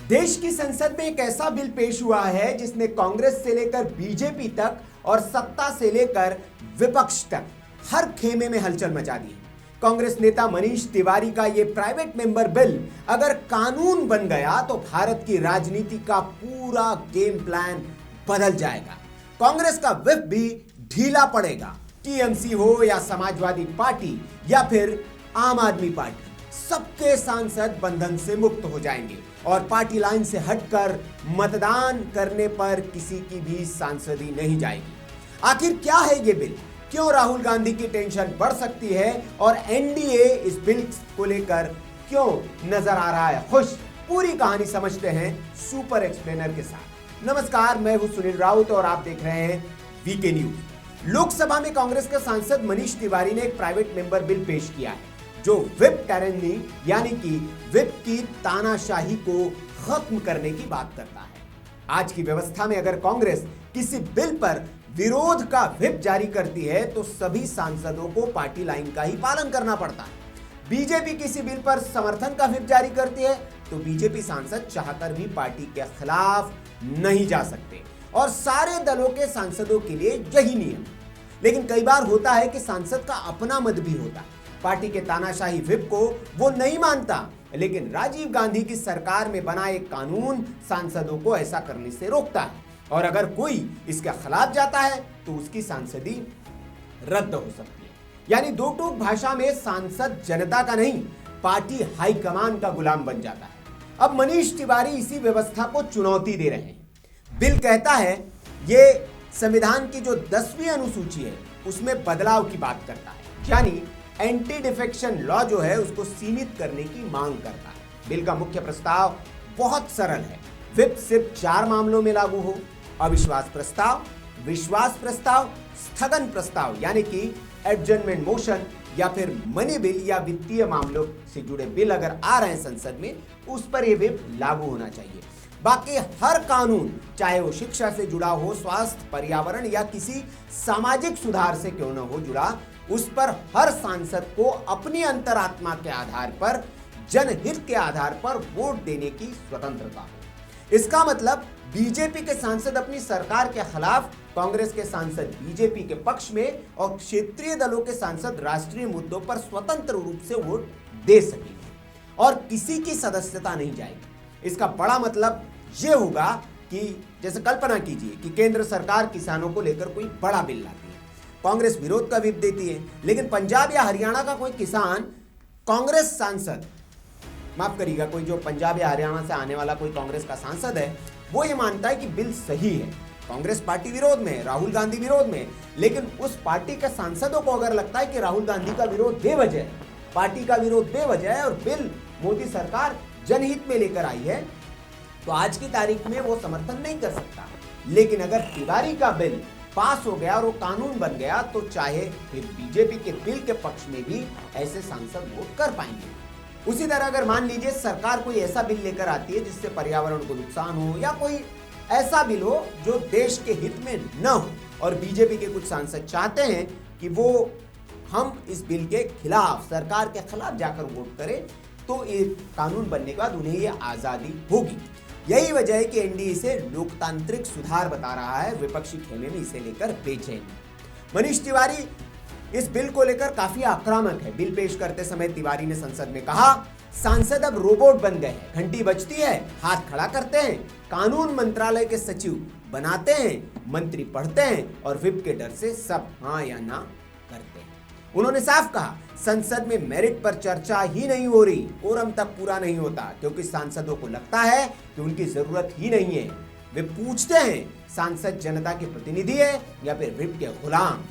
देश की संसद में एक ऐसा बिल पेश हुआ है जिसने कांग्रेस से लेकर बीजेपी तक और सत्ता से लेकर विपक्ष तक हर खेमे में हलचल मचा दी। कांग्रेस नेता मनीष तिवारी का यह प्राइवेट मेंबर बिल अगर कानून बन गया तो भारत की राजनीति का पूरा गेम प्लान बदल जाएगा। कांग्रेस का व्हिप भी ढीला पड़ेगा। टीएमसी हो या समाजवादी पार्टी या फिर आम आदमी पार्टी, सबके सांसद बंधन से मुक्त हो जाएंगे और पार्टी लाइन से हटकर मतदान करने पर किसी की भी सांसदी नहीं जाएगी। आखिर क्या है ये बिल, क्यों राहुल गांधी की टेंशन बढ़ सकती है और एनडीए इस बिल को लेकर क्यों नजर आ रहा है खुश, पूरी कहानी समझते हैं सुपर एक्सप्लेनर के साथ। नमस्कार, मैं हूं सुनील राउत और आप देख रहे हैं वीके न्यूज। लोकसभा में कांग्रेस के सांसद मनीष तिवारी ने एक प्राइवेट मेंबर बिल पेश किया है जो व्हिप टायरनी यानी कि व्हिप की तानाशाही को खत्म करने की बात करता है। आज की व्यवस्था में अगर कांग्रेस किसी बिल पर विरोध का व्हिप जारी करती है तो सभी सांसदों को पार्टी लाइन का ही पालन करना पड़ता है। बीजेपी किसी बिल पर समर्थन का व्हिप जारी करती है तो बीजेपी सांसद चाहकर भी पार्टी के खिलाफ नहीं जा सकते और सारे दलों के सांसदों के लिए यही नियम। लेकिन कई बार होता है कि सांसद का अपना मत भी होता है, पार्टी के तानाशाही व्हिप को वो नहीं मानता, लेकिन राजीव गांधी की सरकार में बना एक कानून सांसदों को ऐसा करने से रोकता है और अगर कोई इसके खिलाफ जाता है तो उसकी सांसदी रद्द हो सकती है। यानी दो टूक भाषा में सांसद जनता का नहीं, पार्टी हाईकमान का गुलाम बन जाता है। अब मनीष तिवारी इसी व्यवस्था को चुनौती दे रहे हैं। बिल कहता है, ये संविधान की जो 10वीं अनुसूची है उसमें बदलाव की बात करता है, यानी एंटी डिफेक्शन लॉ जो है उसको सीमित करने की मांग करता है। बिल का मुख्य प्रस्ताव बहुत सरल है। व्हिप सिर्फ 4 मामलों में लागू हो, अविश्वास प्रस्ताव, विश्वास प्रस्ताव, स्थगन प्रस्ताव यानी कि एडजर्नमेंट मोशन या फिर मनी बिल या वित्तीय मामलों से जुड़े बिल अगर आ रहे हैं संसद में उस पर यह व्हिप लागू होना चाहिए। बाकी हर कानून, चाहे वो शिक्षा से जुड़ा हो, स्वास्थ्य, पर्यावरण या किसी सामाजिक सुधार से क्यों न हो जुड़ा, उस पर हर सांसद को अपनी अंतरात्मा के आधार पर, जनहित के आधार पर वोट देने की स्वतंत्रता हो। इसका मतलब बीजेपी के सांसद अपनी सरकार के खिलाफ, कांग्रेस के सांसद बीजेपी के पक्ष में और क्षेत्रीय दलों के सांसद राष्ट्रीय मुद्दों पर स्वतंत्र रूप से वोट दे सकेंगे और किसी की सदस्यता नहीं जाएगी। इसका बड़ा मतलब यह होगा कि जैसे कल्पना कीजिए कि केंद्र सरकार किसानों को लेकर कोई बड़ा बिल लाती है, कांग्रेस विरोध का व्हिप देती है, लेकिन पंजाब या हरियाणा का कोई किसान कांग्रेस सांसद, माफ करिएगा, कोई जो पंजाब या हरियाणा से आने वाला कोई कांग्रेस का सांसद है वो ये मानता है कि बिल सही है, कांग्रेस पार्टी विरोध में है, राहुल गांधी विरोध में है, लेकिन उस पार्टी के सांसदों को अगर लगता है कि राहुल गांधी का विरोध बेवजह है, पार्टी का विरोध बेवजह है और बिल मोदी सरकार जनहित में लेकर आई है, तो आज की तारीख में वो समर्थन नहीं कर सकता। लेकिन अगर तिवारी का बिल पास हो गया और वो कानून बन गया तो चाहे फिर बीजेपी के बिल के पक्ष में भी ऐसे सांसद वोट कर पाएंगे। उसी तरह अगर मान लीजिए सरकार कोई ऐसा बिल लेकर आती है जिससे पर्यावरण को नुकसान हो या कोई ऐसा बिल हो जो देश के हित में न हो और बीजेपी के कुछ सांसद चाहते हैं कि वो हम इस बिल के खिलाफ, सरकार के खिलाफ जाकर वोट करें, तो ये कानून बनने के बाद उन्हें ये आजादी होगी। यही वजह है कि एनडीए इसे लोकतांत्रिक सुधार बता रहा है, विपक्षी खेमे में इसे लेकर बेचैन। मनीष तिवारी इस बिल को लेकर काफी आक्रामक है। बिल पेश करते समय तिवारी ने संसद में कहा, सांसद अब रोबोट बन गए हैं, घंटी बजती है, हाथ खड़ा करते हैं, कानून मंत्रालय के सचिव बनाते हैं, मंत्री पढ़ते हैं और व्हिप के डर से सब हाँ या ना करते हैं। उन्होंने साफ कहा, संसद में मेरिट पर चर्चा ही नहीं हो रही, कोरम तक पूरा नहीं होता क्योंकि सांसदों को लगता है कि उनकी जरूरत ही नहीं है। वे पूछते हैं, सांसद जनता के प्रतिनिधि है या फिर व्हिप के गुलाम।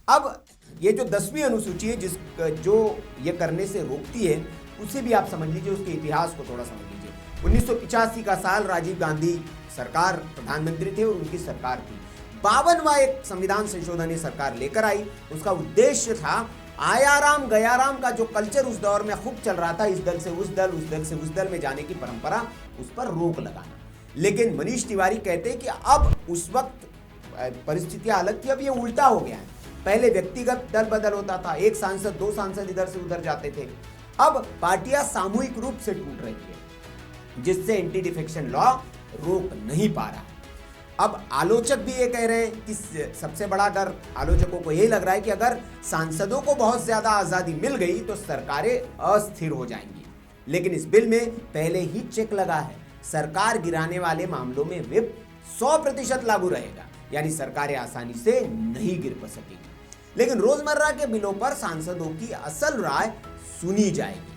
अब ये जो 10वीं अनुसूची है जो ये करने से रोकती है, उसे भी आप समझ लीजिए, उसके इतिहास को थोड़ा समझ लीजिए। 1985 का साल, राजीव गांधी सरकार प्रधानमंत्री थे और उनकी सरकार थी। 52वां एक संविधान संशोधन ये सरकार लेकर आई। उसका उद्देश्य था आयाराम गयाराम का जो कल्चर उस दौर में खूब चल रहा था, इस दल से उस दल, उस दल से उस दल में जाने की परंपरा, उस पर रोक लगाना। लेकिन मनीष तिवारी कहते हैं कि अब उस वक्त परिस्थितियां अलग थी, अब ये उल्टा हो गया है। पहले व्यक्तिगत दल बदल होता था, एक सांसद 2 सांसद इधर से उधर जाते थे, अब पार्टियां सामूहिक रूप से टूट रही है। जिससे एंटी डिफेक्शन लॉ रोक नहीं पा रहा है। अब आलोचक भी ये कह रहे हैं कि सबसे बड़ा डर आलोचकों को यही लग रहा है कि अगर सांसदों को बहुत ज्यादा आजादी मिल गई तो सरकारें अस्थिर हो जाएंगी। लेकिन इस बिल में पहले ही चेक लगा है, सरकार गिराने वाले मामलों में व्हिप 100% लागू रहेगा, यानी सरकारें आसानी से नहीं गिर सकेंगी। लेकिन रोजमर्रा के बिलों पर सांसदों की असल राय सुनी जाएगी।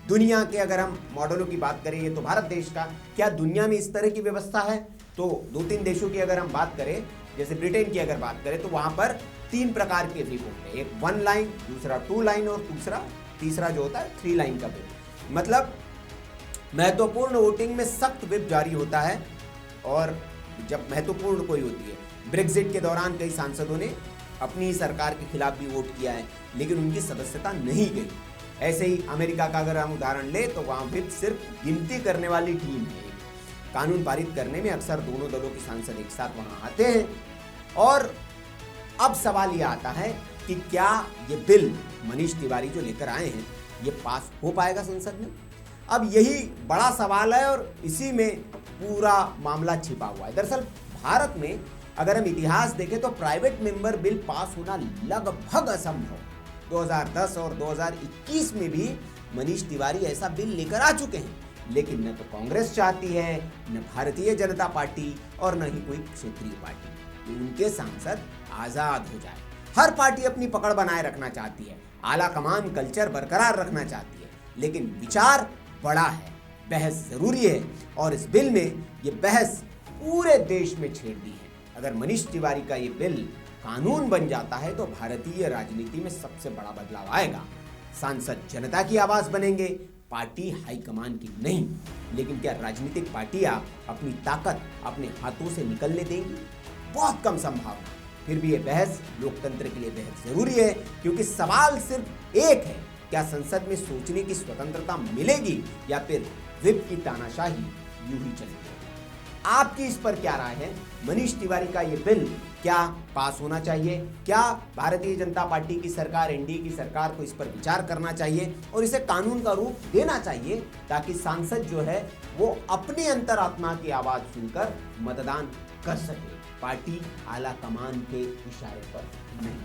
दुनिया के अगर हम मॉडलों की बात करें, ये तो भारत देश का, क्या दुनिया में इस तरह की व्यवस्था है? तो 2-3 देशों की अगर हम बात करें, जैसे ब्रिटेन की अगर बात करें, तो वहां पर 3 प्रकार के व्हिप होते हैं, एक 1 लाइन, दूसरा 2 लाइन और तीसरा जो होता है 3 लाइन का व्हिप। मतलब महत्वपूर्ण वोटिंग में सख्त व्हिप जारी होता है, और जब महत्वपूर्ण कोई होती है। ब्रेक्जिट के दौरान कई सांसदों ने अपनी सरकार के खिलाफ भी वोट किया है, लेकिन उनकी सदस्यता नहीं गई। ऐसे ही अमेरिका का अगर हम उदाहरण ले तो वहां व्हिप सिर्फ गिनती करने वाली टीम है। कानून पारित करने में अक्सर दोनों दलों के सांसद एक साथ वहां आते हैं। और अब सवाल यह आता है कि क्या ये बिल मनीष तिवारी जो लेकर आए हैं ये पास हो पाएगा संसद में? अब यही बड़ा सवाल है और इसी में पूरा मामला छिपा हुआ है। दरअसल भारत में अगर हम इतिहास देखें तो प्राइवेट मेंबर बिल पास होना लगभग असंभव। 2010 और 2021 में भी मनीष तिवारी ऐसा बिल लेकर आ चुके हैं, लेकिन न तो कांग्रेस चाहती है, न भारतीय जनता पार्टी और न ही कोई क्षेत्रीय पार्टी कि उनके सांसद आजाद हो जाए। हर पार्टी अपनी पकड़ बनाए रखना चाहती है, आला कमान कल्चर बरकरार रखना चाहती है, लेकिन विचार बड़ा है, बहस जरूरी है, और इस बिल में ये बहस पूरे देश में छेड़ दी है। अगर मनीष तिवारी का ये बिल कानून बन जाता है तो भारतीय राजनीति में सबसे बड़ा बदलाव आएगा। सांसद जनता की आवाज बनेंगे, पार्टी हाईकमान की नहीं। लेकिन क्या राजनीतिक पार्टियां अपनी ताकत अपने हाथों से निकलने देंगी? बहुत कम संभावना। फिर भी ये बहस लोकतंत्र के लिए बेहद जरूरी है, क्योंकि सवाल सिर्फ एक है, क्या संसद में सोचने की स्वतंत्रता मिलेगी या फिर व्हिप की तानाशाही यूं ही चलेगी? आपकी इस पर क्या राय है? मनीष तिवारी का ये बिल क्या पास होना चाहिए? क्या भारतीय जनता पार्टी की सरकार, एनडीए की सरकार को इस पर विचार करना चाहिए और इसे कानून का रूप देना चाहिए, ताकि सांसद जो है वो अपनी अंतरात्मा की आवाज सुनकर मतदान कर सके, पार्टी आला कमान के इशारे पर नहीं?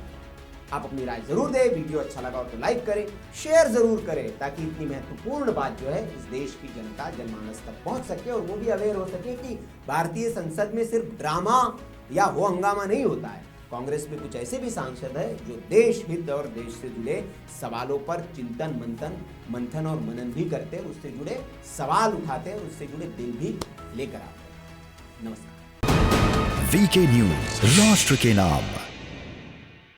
आप अपनी राय जरूर दें। वीडियो अच्छा लगा हो तो लाइक करें, शेयर जरूर करें, ताकि इतनी महत्वपूर्ण बात जो है इस देश की जनता जनमानस तक पहुंच सके और वो भी अवेयर हो सके कि भारतीय संसद में सिर्फ ड्रामा या हो हंगामा नहीं होता है। कांग्रेस में कुछ ऐसे भी सांसद है जो देश हित और देश से जुड़े सवालों पर चिंतन मंथन और मनन भी करते हैं, उससे जुड़े सवाल उठाते हैं, उससे जुड़े बिल भी लेकर आते हैं। नमस्कार। वीके न्यूज, राष्ट्र के नाम।